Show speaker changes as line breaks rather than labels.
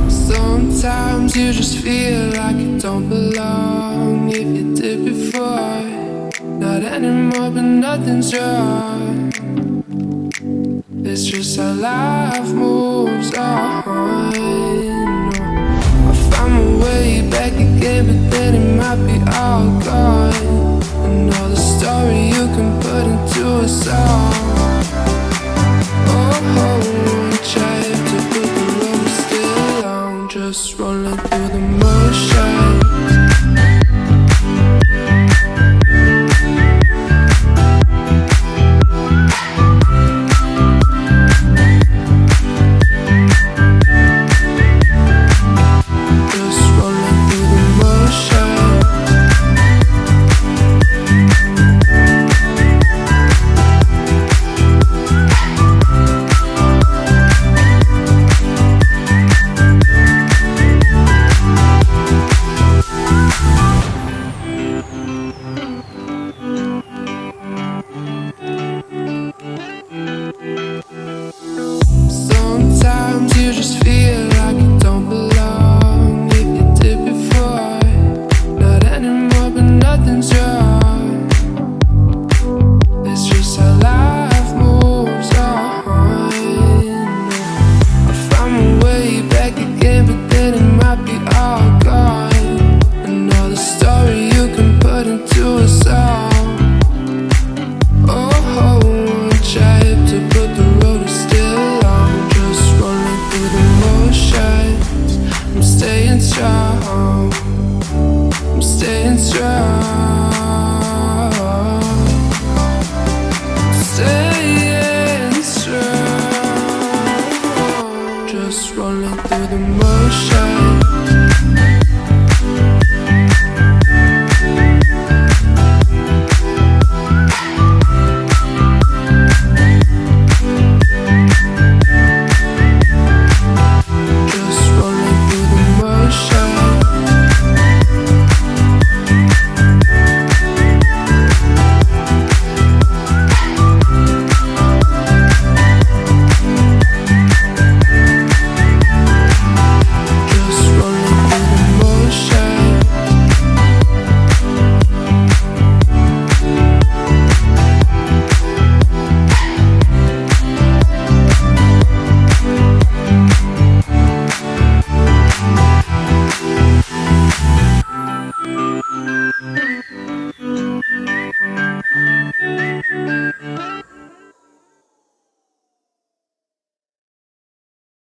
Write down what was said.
Sometimes you just feel like you don't belong. If you did before, not anymore, but nothing's wrong. It's just how life moves on. I found my way back again, but then it might be all gone. Another story you can put into a song. Oh, try to put the road still on, just rolling through the motions. Sometimes you just feel like you don't belong. If you did before, not anymore, but nothing's wrong. It's just how life moves on. I found my way back again, but then it might be all gone. Another story you can put into a song. Oh, try to put the road still on, just rolling through the motions. I'm staying strong, I'm staying strong, staying strong, just rolling through the motions.